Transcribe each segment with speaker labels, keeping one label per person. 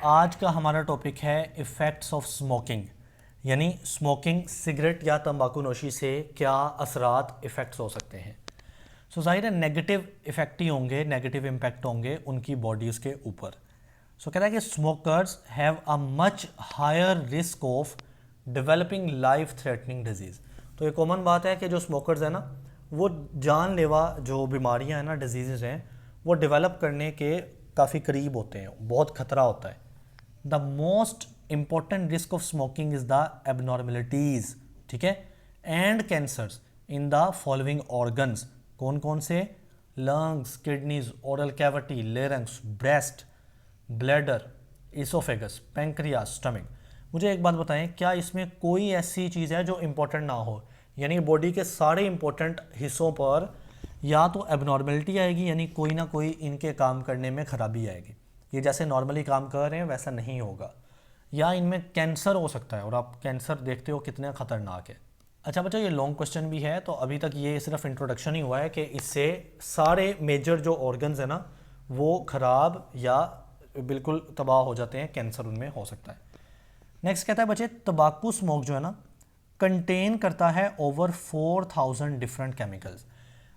Speaker 1: आज का हमारा टॉपिक है इफ़ेक्ट्स ऑफ स्मोकिंग, यानी स्मोकिंग, सिगरेट या तंबाकू नोशी से क्या असरात इफ़ेक्ट्स हो सकते हैं। सो ज़ाहिर है नेगेटिव इफ़ेक्ट ही होंगे, नेगेटिव इम्पैक्ट होंगे उनकी बॉडीज़ के ऊपर। सो कहता है कि smokers have a much higher risk of developing life threatening disease. तो ये कॉमन बात है कि जो स्मोकर्स हैं ना, वो जानलेवा जो बीमारियां हैं ना, डिजीज़ हैं, वो डेवलप करने के काफ़ी करीब होते हैं, बहुत ख़तरा होता है। The most important risk of smoking is the abnormalities, ठीक है, and cancers in the following organs. कौन कौन से? Lungs, kidneys, oral cavity, larynx, breast, bladder, oesophagus, pancreas, stomach. मुझे एक बात बताएं, क्या इसमें कोई ऐसी चीज़ है जो इंपॉर्टेंट ना हो? यानी बॉडी के सारे इंपॉर्टेंट हिस्सों पर या तो एबनॉर्मेलिटी आएगी, यानी कोई ना कोई इनके काम करने में खराबी आएगी, ये जैसे नॉर्मली काम कर रहे हैं वैसा नहीं होगा, या इनमें कैंसर हो सकता है, और आप कैंसर देखते हो कितना ख़तरनाक है। अच्छा बच्चों, ये लॉन्ग क्वेश्चन भी है, तो अभी तक ये सिर्फ इंट्रोडक्शन ही हुआ है कि इससे सारे मेजर जो ऑर्गन्स हैं ना, वो ख़राब या बिल्कुल तबाह हो जाते हैं, कैंसर उनमें हो सकता है। नेक्स्ट कहता है बच्चे, तंबाकू स्मोक जो है ना, कंटेन करता है ओवर 4000 डिफरेंट केमिकल्स।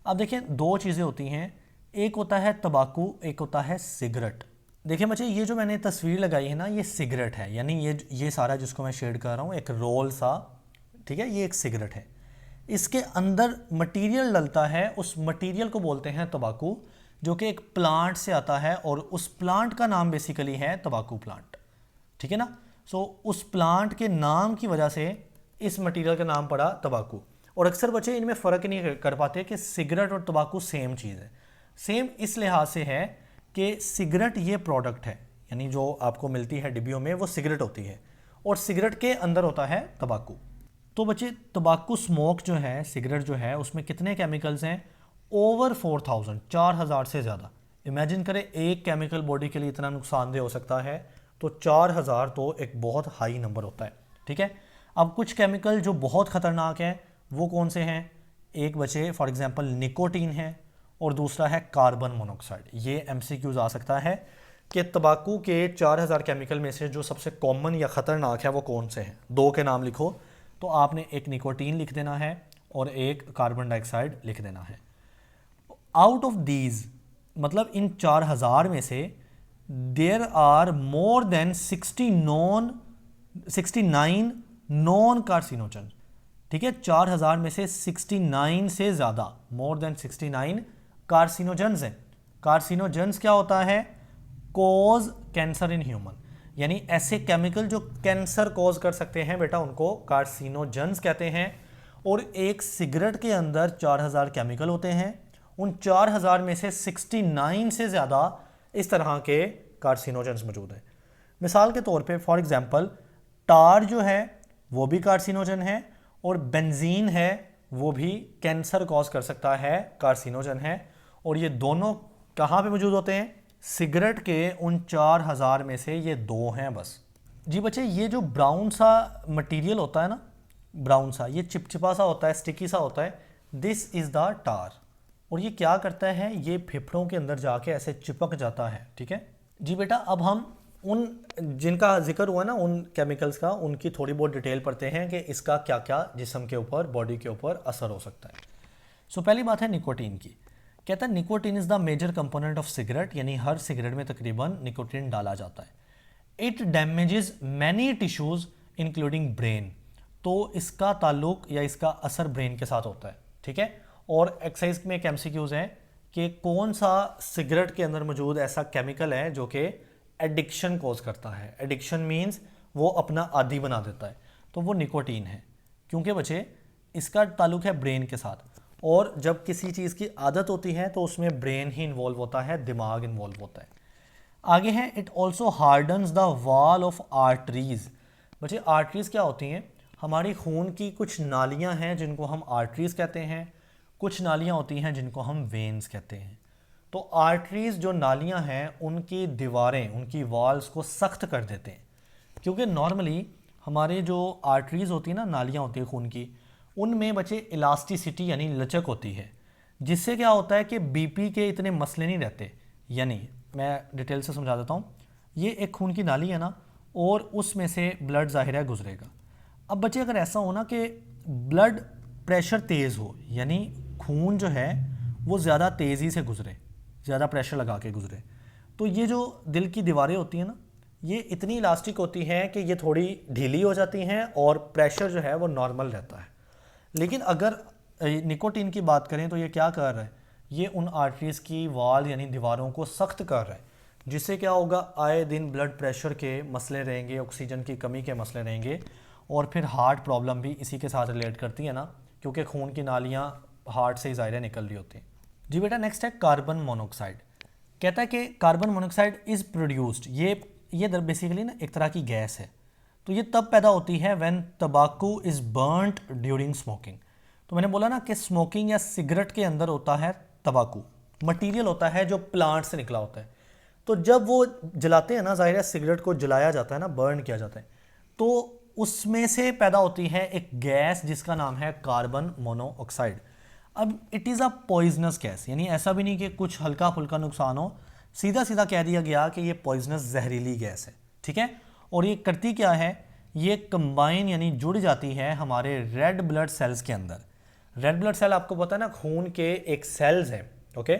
Speaker 1: अब देखिए, दो चीज़ें होती हैं, एक होता है तंबाकू, एक होता है सिगरेट। देखिए बच्चे, ये जो मैंने तस्वीर लगाई है ना, ये सिगरेट है, यानी ये सारा जिसको मैं शेड कर रहा हूँ, एक रोल सा, ठीक है, ये एक सिगरेट है। इसके अंदर मटेरियल डलता है, उस मटेरियल को बोलते हैं तंबाकू, जो कि एक प्लांट से आता है, और उस प्लांट का नाम बेसिकली है तंबाकू प्लांट, ठीक है ना। सो उस प्लांट के नाम की वजह से इस मटेरियल का नाम पड़ा तंबाकू। और अक्सर बच्चे इनमें फ़र्क नहीं कर पाते कि सिगरेट और तंबाकू सेम चीज़ है। सेम इस लिहाज से है कि सिगरेट ये प्रोडक्ट है, यानी जो आपको मिलती है डिब्बियों में, वो सिगरेट होती है, और सिगरेट के अंदर होता है तंबाकू। तो बच्चे, तंबाकू स्मोक जो है, सिगरेट जो है, उसमें कितने केमिकल्स हैं? ओवर 4000, 4000 से ज़्यादा। इमेजिन करें, एक केमिकल बॉडी के लिए इतना नुकसानदेह हो सकता है, तो 4000 तो एक बहुत हाई नंबर होता है, ठीक है। अब कुछ केमिकल जो बहुत ख़तरनाक हैं, वो कौन से हैं? एक बचे फॉर एग्जांपल निकोटीन है, और दूसरा है कार्बन मोनोऑक्साइड। ये एमसीक्यूज आ सकता है कि तंबाकू के 4000 केमिकल में से जो सबसे कॉमन या ख़तरनाक है वो कौन से हैं? दो के नाम लिखो, तो आपने एक निकोटीन लिख देना है और एक कार्बन डाइऑक्साइड लिख देना है। आउट ऑफ दीज, मतलब इन 4000 में से there are more than 69 non carcinogen, ठीक है। 4000 में से 69 से ज़्यादा, मोर देन 69 कार्सिनोजन्स हैं। कार्सिनोजन्स क्या होता है? कॉज कैंसर इन ह्यूमन, यानी ऐसे केमिकल जो कैंसर कॉज कर सकते हैं बेटा, उनको कार्सिनोजन्स कहते हैं। और एक सिगरेट के अंदर 4000 केमिकल होते हैं, उन 4000 में से 69 से ज़्यादा इस तरह के कार्सिनोजन्स मौजूद हैं। मिसाल के तौर पे फॉर एग्जांपल, टार जो है वो भी कार्सिनोजन है, और बेंजीन है वो भी कैंसर कॉज कर सकता है, कार्सिनोजन है। और ये दोनों कहाँ पे मौजूद होते हैं? सिगरेट के उन 4000 में से ये दो हैं बस। जी बच्चे, ये जो ब्राउन सा मटेरियल होता है ना, ब्राउन सा, ये चिपचिपा सा होता है, स्टिकी सा होता है, दिस इज़ द टार। और ये क्या करता है? ये फेफड़ों के अंदर जाके ऐसे चिपक जाता है, ठीक है जी बेटा। अब हम उन जिनका जिक्र हुआ ना, उन केमिकल्स का, उनकी थोड़ी बहुत डिटेल पढ़ते हैं कि इसका क्या क्या जिस्म के ऊपर, बॉडी के ऊपर असर हो सकता है। सो पहली बात है निकोटीन की। कहता है nicotine is the major component of cigarette, यानी हर सिगरेट में तकरीबन निकोटीन डाला जाता है। It damages many tissues including brain, तो इसका ताल्लुक या इसका असर ब्रेन के साथ होता है, ठीक है। और एक्सरसाइज में एक एमसीक्यूज है कि कौन सा सिगरेट के अंदर मौजूद ऐसा केमिकल है जो कि एडिक्शन कॉज करता है। एडिक्शन मीन्स वो अपना आदी बना देता है, तो वो निकोटीन है, क्योंकि बच्चे इसका ताल्लुक है ब्रेन के साथ। और जब किसी चीज़ की आदत होती है तो उसमें ब्रेन ही इन्वॉल्व होता है, दिमाग इन्वॉल्व होता है। आगे है, it also hardens the wall of arteries. बच्चे, आर्टरीज क्या होती हैं? हमारी खून की कुछ नालियाँ हैं जिनको हम आर्टरीज कहते हैं, कुछ नालियाँ होती हैं जिनको हम वेन्स कहते हैं। तो आर्टरीज जो नालियाँ हैं, उनकी दीवारें, उनकी वॉल्स को सख्त कर देते हैं, क्योंकि नॉर्मली हमारे जो आर्टरीज होती है ना, नालियाँ होती है खून की, उनमें बच्चे इलास्टिसिटी यानी लचक होती है, जिससे क्या होता है कि बीपी के इतने मसले नहीं रहते। यानी मैं डिटेल से समझा देता हूँ। ये एक खून की नाली है ना, और उसमें से ब्लड ज़ाहिर है गुजरेगा। अब बच्चे अगर ऐसा हो ना कि ब्लड प्रेशर तेज़ हो, यानी खून जो है वो ज़्यादा तेज़ी से गुजरे, ज़्यादा प्रेशर लगा के गुजरे, तो ये जो दिल की दीवारें होती हैं ना, ये इतनी इलास्टिक होती हैं कि ये थोड़ी ढीली हो जाती हैं और प्रेशर जो है वो नॉर्मल रहता है। लेकिन अगर निकोटीन की बात करें तो ये क्या कर रहा है, ये उन आर्टरीज़ की वॉल यानी दीवारों को सख्त कर रहा है, जिससे क्या होगा, आए दिन ब्लड प्रेशर के मसले रहेंगे, ऑक्सीजन की कमी के मसले रहेंगे, और फिर हार्ट प्रॉब्लम भी इसी के साथ रिलेट करती है ना, क्योंकि खून की नालियाँ हार्ट से ही ज़ाहिर निकल रही होती हैं। जी बेटा, नेक्स्ट है कार्बन मोनोऑक्साइड। कहता है कि कार्बन मोनोऑक्साइड इज़ प्रोड्यूस्ड, ये बेसिकली ना एक तरह की गैस है, तो ये तब पैदा होती है व्हेन तंबाकू इज़ बर्नड ड्यूरिंग स्मोकिंग। तो मैंने बोला ना कि स्मोकिंग या सिगरेट के अंदर होता है तंबाकू, मटेरियल होता है जो प्लांट से निकला होता है। तो जब वो जलाते हैं ना, ज़ाहिर है सिगरेट को जलाया जाता है ना, बर्न किया जाता है, तो उसमें से पैदा होती है एक गैस जिसका नाम है कार्बन मोनोऑक्साइड। अब it is a poisonous gas, यानी ऐसा भी नहीं कि कुछ हल्का फुल्का नुकसान हो, सीधा सीधा कह दिया गया कि ये पॉइजनस जहरीली गैस है, ठीक है। और ये करती क्या है, ये कंबाइन यानी जुड़ जाती है हमारे रेड ब्लड सेल्स के अंदर। रेड ब्लड सेल आपको पता है ना, खून के एक सेल्स हैं, okay,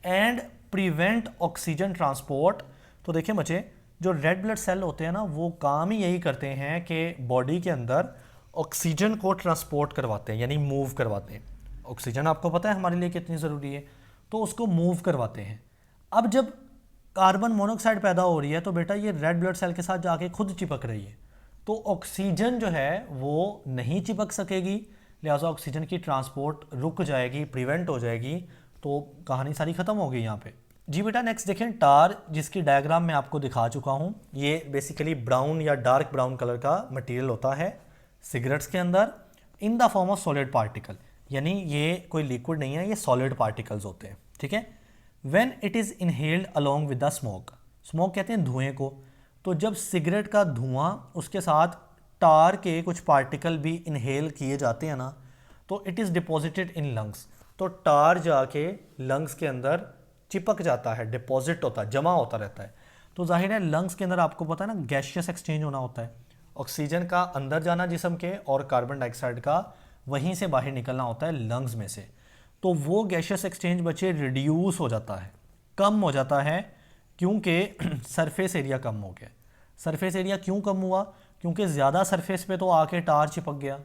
Speaker 1: and prevent oxygen transport. तो देखिए बच्चे, जो रेड ब्लड सेल होते हैं ना, वो काम ही यही करते हैं कि बॉडी के अंदर ऑक्सीजन को ट्रांसपोर्ट करवाते हैं, यानी मूव करवाते हैं। ऑक्सीजन आपको पता है हमारे लिए कितनी ज़रूरी है, तो उसको मूव करवाते हैं। अब जब कार्बन मोनोऑक्साइड पैदा हो रही है तो बेटा ये रेड ब्लड सेल के साथ जाके खुद चिपक रही है, तो ऑक्सीजन जो है वो नहीं चिपक सकेगी, लिहाजा ऑक्सीजन की ट्रांसपोर्ट रुक जाएगी, प्रिवेंट हो जाएगी, तो कहानी सारी ख़त्म हो गई यहाँ पे। जी बेटा, नेक्स्ट देखें टार, जिसकी डायग्राम मैं आपको दिखा चुका हूँ। ये बेसिकली ब्राउन या डार्क ब्राउन कलर का मटेरियल होता है सिगरेट्स के अंदर, in the form of solid particle, यानी ये कोई लिक्विड नहीं है, ये सॉलिड पार्टिकल्स होते हैं, ठीक है। When it is inhaled along with the smoke, smoke कहते हैं धुएं को, तो जब सिगरेट का धुआं उसके साथ टार के कुछ पार्टिकल भी इनहेल किए जाते हैं ना, तो it is deposited in lungs, तो टार जाके लंग्स के अंदर चिपक जाता है, डिपॉजिट होता है, जमा होता रहता है। तो जाहिर है लंग्स के अंदर आपको पता है ना, गैशियस एक्सचेंज होना होता है, ऑक्सीजन का अंदर जाना जिस्म के और कार्बन डाइऑक्साइड का वहीं से बाहर निकलना होता है लंग्स में से। तो वो गैशियस एक्सचेंज बच्चे रिड्यूस हो जाता है, कम हो जाता है, क्योंकि सरफेस एरिया कम हो गया। सरफेस एरिया क्यों कम हुआ, क्योंकि ज़्यादा सरफेस पे तो आके टार चिपक गया,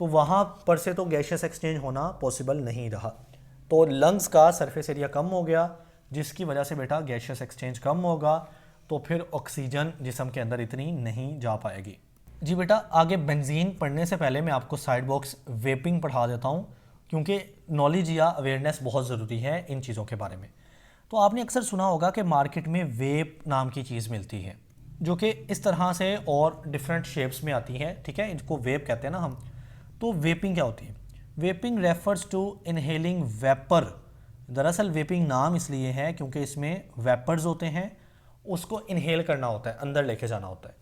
Speaker 1: तो वहाँ पर से तो गैशियस एक्सचेंज होना पॉसिबल नहीं रहा, तो लंग्स का सरफेस एरिया कम हो गया, जिसकी वजह से बेटा गैशियस एक्सचेंज कम होगा, तो फिर ऑक्सीजन जिस्म के अंदर इतनी नहीं जा पाएगी। जी बेटा, आगे बेंजीन पढ़ने से पहले मैं आपको साइड बॉक्स वेपिंग पढ़ा देता हूँ, क्योंकि नॉलेज या अवेयरनेस बहुत ज़रूरी है इन चीज़ों के बारे में। तो आपने अक्सर सुना होगा कि मार्केट में वेप नाम की चीज़ मिलती है, जो कि इस तरह से और डिफरेंट शेप्स में आती है, ठीक है, इनको वेप कहते हैं ना हम। तो वेपिंग क्या होती है? Vaping refers to inhaling vapour. दरअसल वेपिंग नाम इसलिए है क्योंकि इसमें वेपर्स होते हैं, उसको इनहेल करना होता है, अंदर लेके जाना होता है।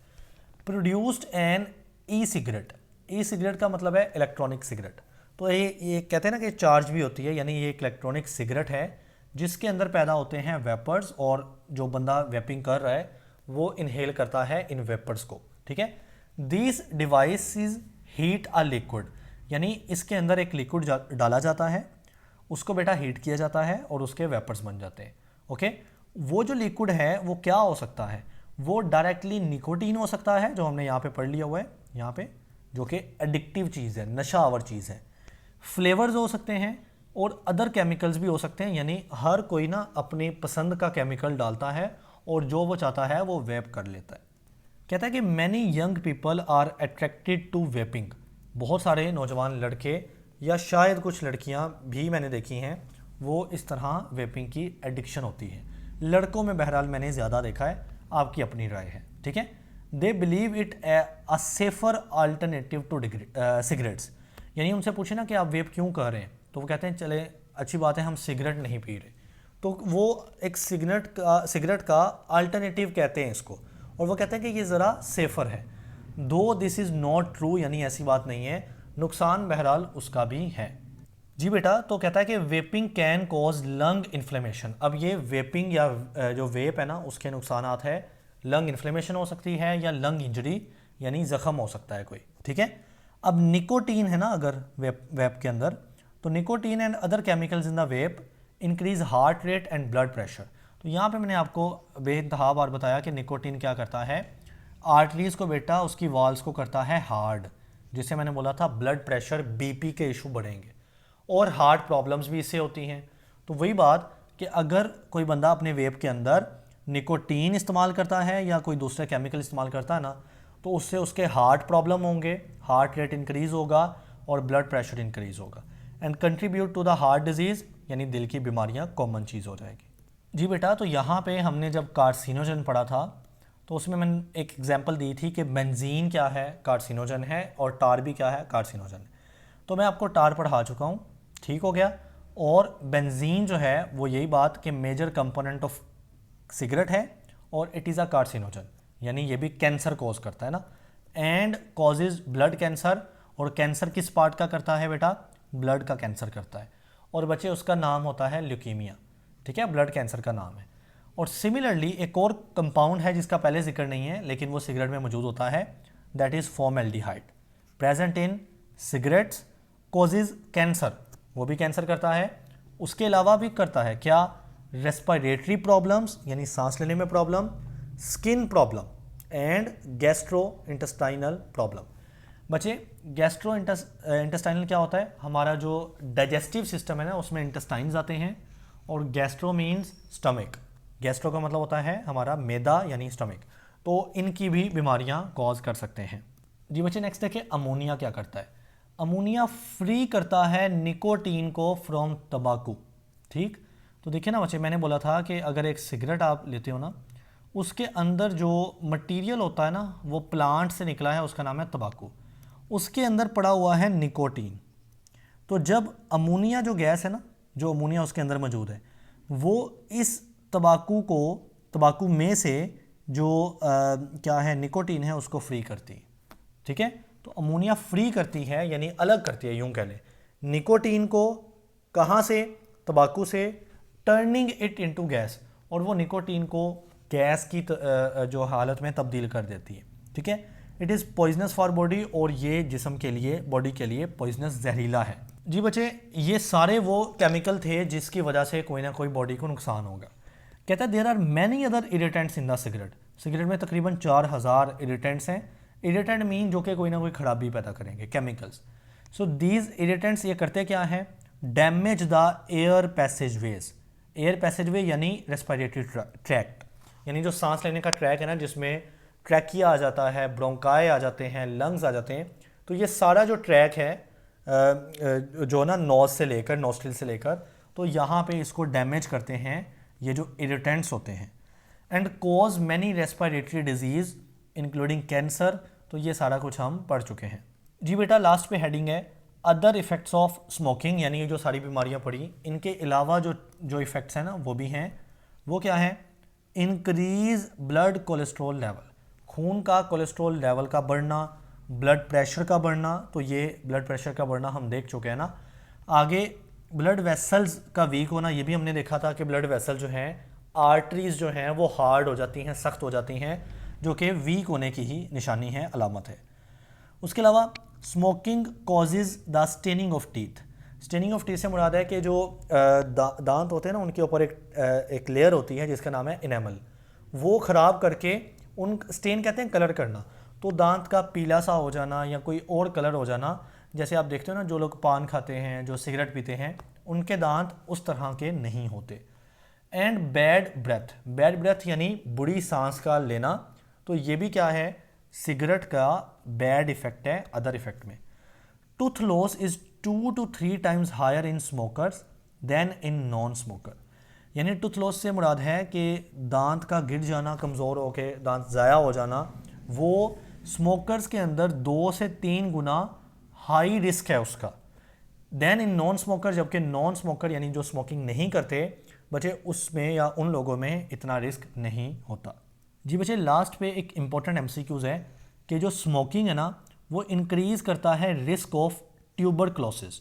Speaker 1: Produced an e cigarette, e cigarette का मतलब है इलेक्ट्रॉनिक सिगरेट। तो ये कहते हैं ना कि चार्ज भी होती है, यानी ये एक इलेक्ट्रॉनिक सिगरेट है जिसके अंदर पैदा होते हैं वेपर्स, और जो बंदा वेपिंग कर रहा है वो इनहेल करता है इन वेपर्स को, ठीक है। This devices heat a liquid, यानी इसके अंदर एक लिक्विड डाला जाता है, उसको बेटा हीट किया जाता है और उसके वेपर्स बन जाते हैं, ओके। वो जो लिक्विड है वो क्या हो सकता है? वो डायरेक्टली निकोटीन हो सकता है, जो हमने यहाँ पे पढ़ लिया हुआ है यहाँ पे, जो कि एडिक्टिव चीज़ है, नशावर चीज़ है। फ्लेवर्स हो सकते हैं और अदर केमिकल्स भी हो सकते हैं, यानी हर कोई ना अपनी पसंद का केमिकल डालता है और जो वो चाहता है वो वेप कर लेता है। कहता है कि many young people are attracted to vaping, बहुत सारे नौजवान लड़के या शायद कुछ लड़कियां भी मैंने देखी हैं, वो इस तरह वेपिंग की एडिक्शन होती है। लड़कों में बहरहाल मैंने ज़्यादा देखा है, आपकी अपनी राय है, ठीक है। They believe it a safer alternative to cigarettes, यानी उनसे पूछे ना कि आप वेप क्यों कर रहे हैं, तो वो कहते हैं चले अच्छी बात है, हम सिगरेट नहीं पी रहे, तो वो एक सिगरेट का अल्टरनेटिव कहते हैं इसको, और वो कहते हैं कि ये ज़रा सेफ़र है। दो दिस इज़ नॉट ट्रू, यानी ऐसी बात नहीं है, नुकसान बहरहाल उसका भी है। जी बेटा, तो कहता है कि vaping can cause lung inflammation. अब ये वेपिंग या जो वेप है ना, उसके नुकसानात है लंग इन्फ्लेमेशन हो सकती है या लंग इंजरी यानी ज़ख़म हो सकता है कोई, ठीक है। अब निकोटीन है ना अगर वेप के अंदर, तो nicotine and other chemicals in the vape increase heart rate and blood pressure. तो यहाँ पे मैंने आपको बेइंतहा बार बताया कि निकोटीन क्या करता है, आर्टरीज को बेटा उसकी वॉल्स को करता है हार्ड, जिसे मैंने बोला था ब्लड प्रेशर बीपी के इशू बढ़ेंगे और हार्ट प्रॉब्लम्स भी इससे होती हैं। तो वही बात कि अगर कोई बंदा अपने वेप के अंदर निकोटीन इस्तेमाल करता है या कोई दूसरा केमिकल इस्तेमाल करता है ना, तो उससे उसके हार्ट प्रॉब्लम होंगे, हार्ट रेट इंक्रीज़ होगा और ब्लड प्रेशर इंक्रीज़ होगा and contribute to the heart disease यानी दिल की बीमारियां कॉमन चीज़ हो जाएगी। जी बेटा, तो यहाँ पे हमने जब कार्सिनोजन पढ़ा था तो उसमें मैंने एक एग्जांपल दी थी कि बेंजीन क्या है, कार्सिनोजन है, और टार भी क्या है, कार्सिनोजन है। तो मैं आपको टार पढ़ा चुका हूँ, ठीक हो गया। और बेंजीन जो है वो यही बात कि मेजर कंपोनेंट ऑफ सिगरेट है और इट इज़ अ कार्सिनोजन, यानी ये भी कैंसर कॉज करता है ना, एंड कॉजेज ब्लड कैंसर। और कैंसर किस पार्ट का करता है बेटा, ब्लड का कैंसर करता है। और बच्चे उसका नाम होता है ल्यूकीमिया, ठीक है, ब्लड कैंसर का नाम है। और सिमिलरली एक और कंपाउंड है जिसका पहले जिक्र नहीं है लेकिन वो सिगरेट में मौजूद होता है, that is formaldehyde, present in cigarettes, causes cancer, वो भी कैंसर करता है। उसके अलावा भी करता है क्या, रेस्पिरेटरी प्रॉब्लम्स यानी सांस लेने में problem, skin problem and gastro intestinal problem. बच्चे गैस्ट्रो इंटेस्टाइनल क्या होता है, हमारा जो डाइजेस्टिव सिस्टम है ना उसमें इंटेस्टाइन्स आते हैं, और गैस्ट्रो मीन्स स्टमक, गैस्ट्रो का मतलब होता है हमारा मैदा यानी स्टमक, तो इनकी भी बीमारियां कॉज कर सकते हैं। जी बच्चे नेक्स्ट देखिए, अमोनिया क्या करता है। अमोनिया फ्री करता है निकोटीन को फ्रॉम तंबाकू, ठीक। तो देखिए ना बच्चे, मैंने बोला था कि अगर एक सिगरेट आप लेते हो ना, उसके अंदर जो मटेरियल होता है ना वो प्लांट से निकला है, उसका नाम है तंबाकू, उसके अंदर पड़ा हुआ है निकोटीन। तो जब अमोनिया जो गैस है ना, जो अमोनिया उसके अंदर मौजूद है, वो इस तंबाकू में से जो क्या है निकोटीन है उसको फ्री करती है, ठीक है। तो अमोनिया फ्री करती है यानी अलग करती है, यूं कह लें, निकोटीन को कहाँ से, तंबाकू से, टर्निंग इट इनटू गैस, और वो निकोटीन को गैस की जो हालत में तब्दील कर देती है, ठीक है। It is poisonous for body, और ये जिस्म के लिए, बॉडी के लिए पॉइजनस, जहरीला है। जी बच्चे, ये सारे वो केमिकल थे जिसकी वजह से कोई ना कोई बॉडी को नुकसान होगा। कहता है there are many other irritants in the cigarette, cigarette में तकरीबन 4000 इरिटेंट्स हैं। इरिटेंट मीन जो कि कोई ना कोई खराबी पैदा करेंगे, केमिकल्स। सो दीज इरिटेंट्स ये करते क्या हैं, damage the air passage ways, air passage way यानी रेस्पिरेटरी ट्रैक्ट, यानी जो सांस लेने का ट्रैक है ना, जिसमें ट्रैकिया आ जाता है, ब्रोंकाई आ जाते हैं, लंग्स आ जाते हैं, तो ये सारा जो ट्रैक है जो ना नोज से लेकर, नोस्ट्रिल से लेकर, तो यहाँ पे इसको डैमेज करते हैं ये जो इरिटेंट्स होते हैं, and cause many respiratory disease including cancer. तो ये सारा कुछ हम पढ़ चुके हैं। जी बेटा, लास्ट पे हेडिंग है अदर इफ़ेक्ट्स ऑफ स्मोकिंग, यानी ये जो सारी बीमारियाँ पढ़ी, इनके अलावा जो इफ़ेक्ट्स हैं ना वो भी हैं। वो क्या है, इंक्रीज ब्लड कोलेस्ट्रॉल लेवल, खून का कोलेस्ट्रॉल लेवल का बढ़ना, ब्लड प्रेशर का बढ़ना। तो ये ब्लड प्रेशर का बढ़ना हम देख चुके हैं ना। आगे ब्लड वेसल्स का वीक होना, ये भी हमने देखा था कि ब्लड वेसल जो हैं, आर्टरीज जो हैं वो हार्ड हो जाती हैं, सख्त हो जाती हैं, जो कि वीक होने की ही निशानी है, अलामत है। उसके अलावा smoking causes the staining of teeth, staining of teeth से मुराद है कि जो दांत होते हैं ना उनके ऊपर एक लेयर होती है जिसका नाम है इनेमल, वो ख़राब करके, उन स्टेन कहते हैं कलर करना, तो दांत का पीला सा हो जाना या कोई और कलर हो जाना। जैसे आप देखते हो ना, जो लोग पान खाते हैं, जो सिगरेट पीते हैं, उनके दांत उस तरह के नहीं होते। And bad breath, bad breath यानी बुरी सांस का लेना, तो ये भी क्या है, सिगरेट का बैड इफेक्ट है अदर इफेक्ट में। Tooth loss is 2 to 3 times higher in smokers than in non smoker, यानी टूथ लॉस से मुराद है कि दांत का गिर जाना, कमज़ोर होके दांत ज़ाया हो जाना, वो स्मोकर्स के अंदर 2 से 3 गुना हाई रिस्क है उसका, देन इन नॉन स्मोकर, जबकि नॉन स्मोकर यानी जो स्मोकिंग नहीं करते बच्चे, उसमें या उन लोगों में इतना रिस्क नहीं होता। जी बच्चे, लास्ट पे एक इम्पॉर्टेंट एमसीक्यूज़ है कि जो स्मोकिंग है ना वो इंक्रीज़ करता है रिस्क ऑफ ट्यूबरक्लोसिस।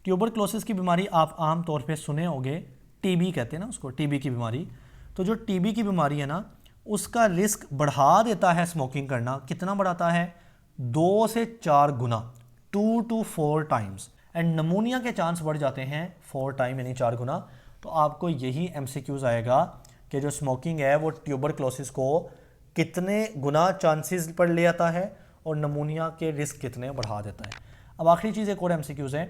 Speaker 1: ट्यूबरक्लोसिस की बीमारी आप आम तौर पे सुने होंगे, टीबी कहते हैं ना उसको, टीबी की बीमारी। तो जो टीबी की बीमारी है ना उसका रिस्क बढ़ा देता है स्मोकिंग करना। कितना बढ़ाता है? 2 से 4 गुना, 2 to 4 टाइम्स। एंड नमूनिया के चांस बढ़ जाते हैं 4 टाइम यानी 4 गुना। तो आपको यही एमसीक्यूज आएगा कि जो स्मोकिंग है वो ट्यूबरक्लोसिस को कितने गुना चांसेस पर ले आता है और नमूनिया के रिस्क कितने बढ़ा देता है। अब आखिरी चीज़ एक और एमसीक्यूज है,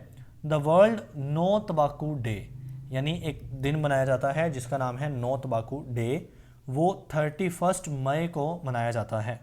Speaker 1: द वर्ल्ड नो तंबाकू डे, यानी एक दिन मनाया जाता है जिसका नाम है नो तंबाकू डे। वो 31 मई को मनाया जाता है।